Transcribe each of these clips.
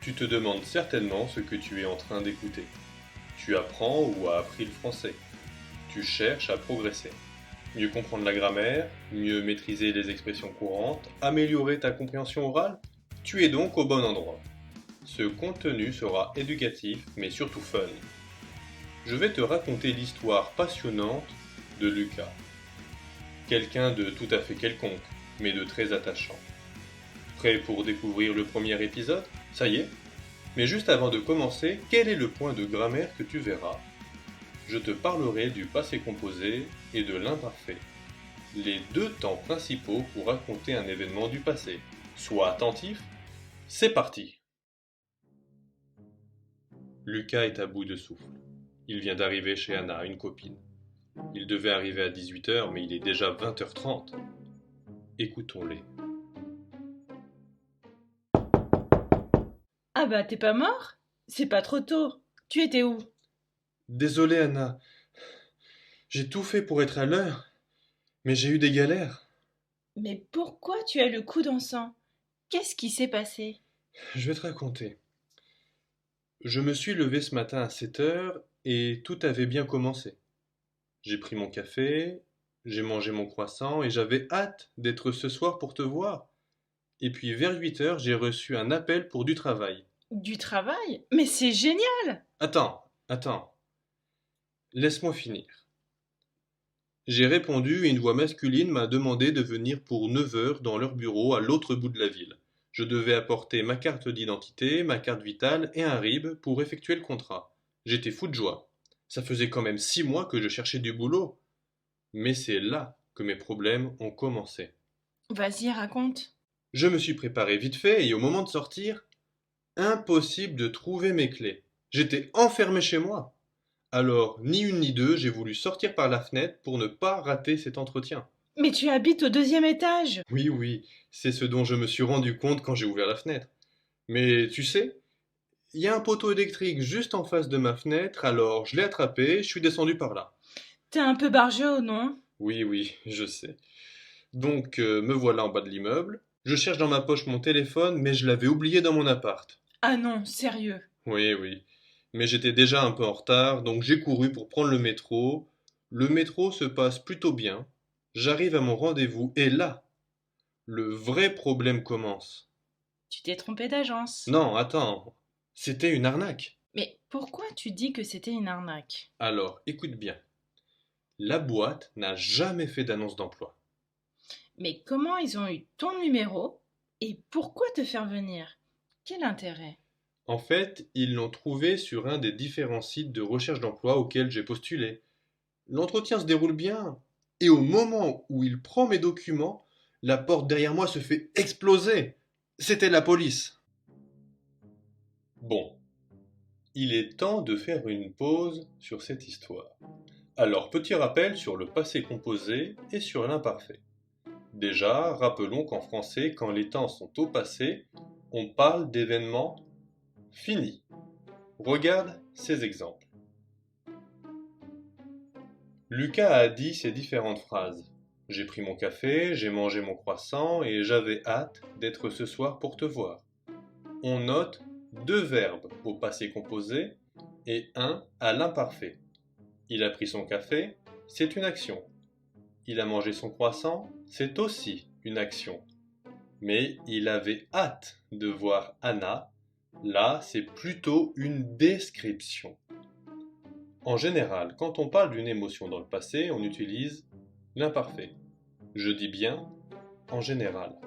Tu te demandes certainement ce que tu es en train d'écouter. Tu apprends ou as appris le français. Tu cherches à progresser. Mieux comprendre la grammaire, mieux maîtriser les expressions courantes, améliorer ta compréhension orale. Tu es donc au bon endroit. Ce contenu sera éducatif mais surtout fun. Je vais te raconter l'histoire passionnante de Lucas. Quelqu'un de tout à fait quelconque, mais de très attachant. Prêt pour découvrir le premier épisode? Ça y est. Mais juste avant de commencer, quel est le point de grammaire que tu verras? Je te parlerai du passé composé et de l'imparfait, les deux temps principaux pour raconter un événement du passé. Sois attentif, c'est parti! Lucas est à bout de souffle. Il vient d'arriver chez Anna, une copine. Il devait arriver à 18h, mais il est déjà 20h30. Écoutons-les. Ah bah t'es pas mort? C'est pas trop tôt. Tu étais où? Désolé Anna, j'ai tout fait pour être à l'heure, mais j'ai eu des galères. Mais pourquoi tu as le coude en sang? Qu'est-ce qui s'est passé? Je vais te raconter. Je me suis levé ce matin à 7h et tout avait bien commencé. J'ai pris mon café, j'ai mangé mon croissant et j'avais hâte d'être ce soir pour te voir. Et puis vers 8h, j'ai reçu un appel pour du travail. Du travail? Mais c'est génial! Attends, laisse-moi finir. J'ai répondu et une voix masculine m'a demandé de venir pour 9h dans leur bureau à l'autre bout de la ville. Je devais apporter ma carte d'identité, ma carte vitale et un RIB pour effectuer le contrat. J'étais fou de joie. Ça faisait quand même 6 mois que je cherchais du boulot. Mais c'est là que mes problèmes ont commencé. Vas-y, raconte. Je me suis préparé vite fait et au moment de sortir, impossible de trouver mes clés. J'étais enfermé chez moi. Alors, ni une ni deux, j'ai voulu sortir par la fenêtre pour ne pas rater cet entretien. Mais tu habites au deuxième étage! Oui, c'est ce dont je me suis rendu compte quand j'ai ouvert la fenêtre. Mais tu sais, il y a un poteau électrique juste en face de ma fenêtre, alors je l'ai attrapé, je suis descendu par là. T'es un peu barjot, non? Oui, je sais. Donc, me voilà en bas de l'immeuble. Je cherche dans ma poche mon téléphone, mais je l'avais oublié dans mon appart. Ah non, sérieux. Oui. Mais j'étais déjà un peu en retard, donc j'ai couru pour prendre le métro. Le métro se passe plutôt bien. J'arrive à mon rendez-vous et là, le vrai problème commence. Tu t'es trompé d'agence. Non, attends, c'était une arnaque. Mais pourquoi tu dis que c'était une arnaque? Alors, écoute bien. La boîte n'a jamais fait d'annonce d'emploi. Mais comment ils ont eu ton numéro? Et pourquoi te faire venir? Quel intérêt? En fait, ils l'ont trouvé sur un des différents sites de recherche d'emploi auxquels j'ai postulé. L'entretien se déroule bien. Et au moment où il prend mes documents, la porte derrière moi se fait exploser. C'était la police. Bon, il est temps de faire une pause sur cette histoire. Alors, petit rappel sur le passé composé et sur l'imparfait. Déjà, rappelons qu'en français, quand les temps sont au passé, on parle d'événements finis. Regarde ces exemples. Lucas a dit ces différentes phrases. J'ai pris mon café, j'ai mangé mon croissant et j'avais hâte d'être ce soir pour te voir. On note deux verbes au passé composé et un à l'imparfait. Il a pris son café, c'est une action. Il a mangé son croissant, c'est aussi une action. Mais il avait hâte de voir Anna. Là, c'est plutôt une description. En général, quand on parle d'une émotion dans le passé, on utilise l'imparfait. Je dis bien en général.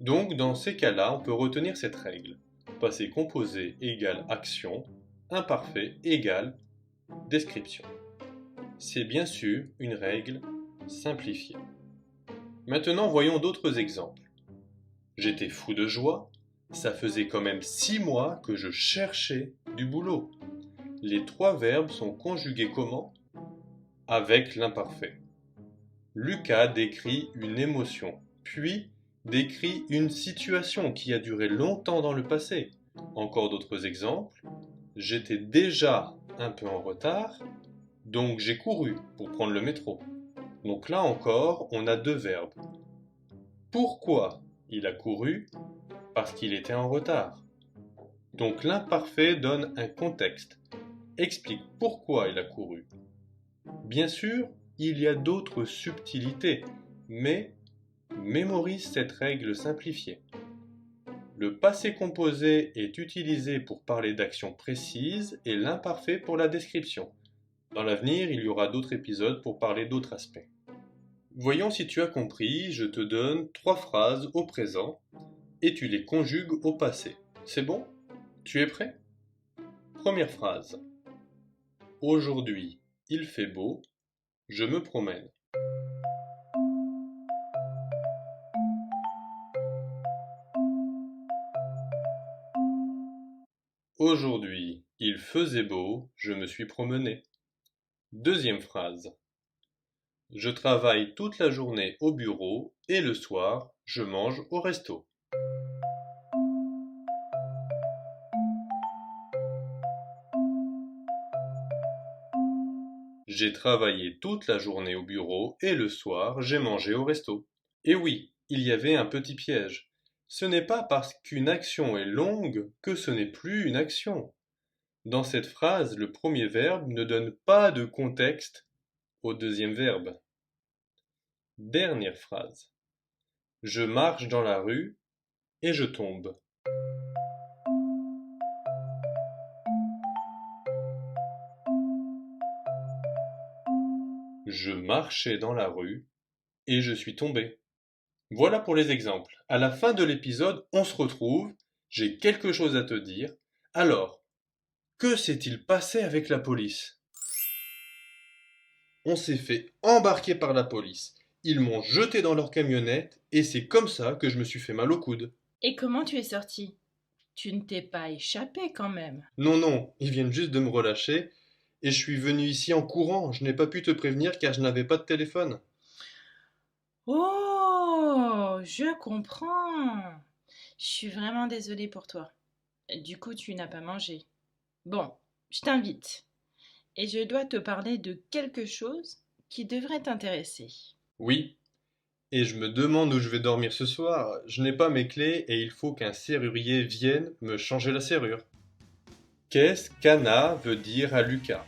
Donc, dans ces cas-là, on peut retenir cette règle. Passé composé égale action, imparfait égale description. C'est bien sûr une règle simplifiée. Maintenant, voyons d'autres exemples. J'étais fou de joie, ça faisait quand même 6 mois que je cherchais du boulot. Les trois verbes sont conjugués comment? Avec l'imparfait. Lucas décrit une émotion, puis décrit une situation qui a duré longtemps dans le passé. Encore d'autres exemples. J'étais déjà un peu en retard, donc j'ai couru pour prendre le métro. Donc là encore, on a deux verbes. Pourquoi il a couru? Parce qu'il était en retard. Donc l'imparfait donne un contexte, explique pourquoi il a couru. Bien sûr, il y a d'autres subtilités, mais mémorise cette règle simplifiée. Le passé composé est utilisé pour parler d'actions précises et l'imparfait pour la description. Dans l'avenir, il y aura d'autres épisodes pour parler d'autres aspects. Voyons si tu as compris, je te donne 3 phrases au présent et tu les conjugues au passé. C'est bon? Tu es prêt? Première phrase. Aujourd'hui, il fait beau, je me promène. Aujourd'hui, il faisait beau, je me suis promené. Deuxième phrase. Je travaille toute la journée au bureau et le soir, je mange au resto. J'ai travaillé toute la journée au bureau et le soir, j'ai mangé au resto. Et oui, il y avait un petit piège. Ce n'est pas parce qu'une action est longue que ce n'est plus une action. Dans cette phrase, le premier verbe ne donne pas de contexte au deuxième verbe. Dernière phrase. Je marche dans la rue et je tombe. Je marchais dans la rue et je suis tombé. Voilà pour les exemples. À la fin de l'épisode, on se retrouve. J'ai quelque chose à te dire. Alors, que s'est-il passé avec la police? On s'est fait embarquer par la police. Ils m'ont jeté dans leur camionnette et c'est comme ça que je me suis fait mal au coude. Et comment tu es sorti? Tu ne t'es pas échappé quand même. Non, non, ils viennent juste de me relâcher et je suis venu ici en courant. Je n'ai pas pu te prévenir car je n'avais pas de téléphone. Oh, je comprends. Je suis vraiment désolée pour toi. Du coup, tu n'as pas mangé. Bon, je t'invite. Et je dois te parler de quelque chose qui devrait t'intéresser. Oui, et je me demande où je vais dormir ce soir. Je n'ai pas mes clés et il faut qu'un serrurier vienne me changer la serrure. Qu'est-ce qu'Anna veut dire à Lucas?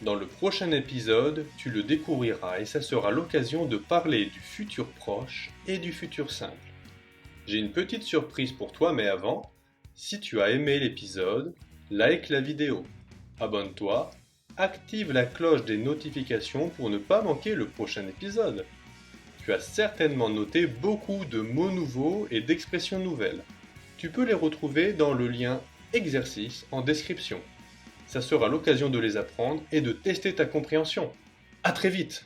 Dans le prochain épisode, tu le découvriras et ça sera l'occasion de parler du futur proche et du futur simple. J'ai une petite surprise pour toi, mais avant, si tu as aimé l'épisode, like la vidéo, abonne-toi, active la cloche des notifications pour ne pas manquer le prochain épisode. Tu as certainement noté beaucoup de mots nouveaux et d'expressions nouvelles. Tu peux les retrouver dans le lien exercice en description. Ça sera l'occasion de les apprendre et de tester ta compréhension. À très vite!